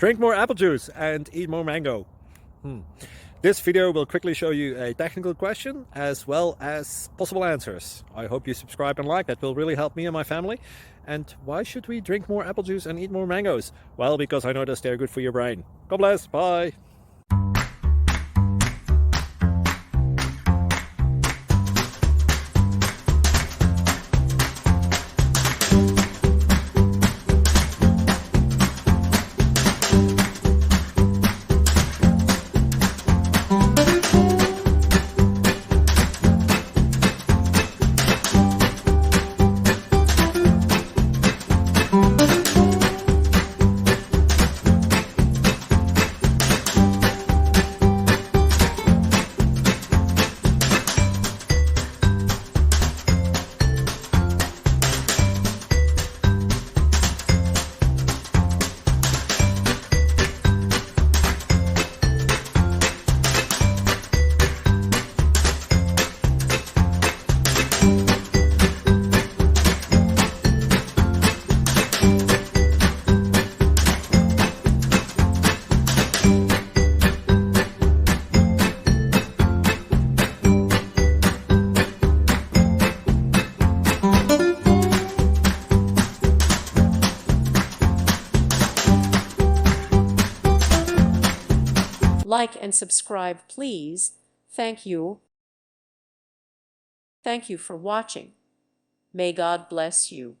Drink more apple juice and eat more mango. This video will quickly show you a technical question as well as possible answers. I hope you subscribe and like, that will really help me and my family. And why should we drink more apple juice and eat more mangoes? Well, because I noticed they're good for your brain. God bless, bye. Like and subscribe, please. Thank you. Thank you for watching. May God bless you.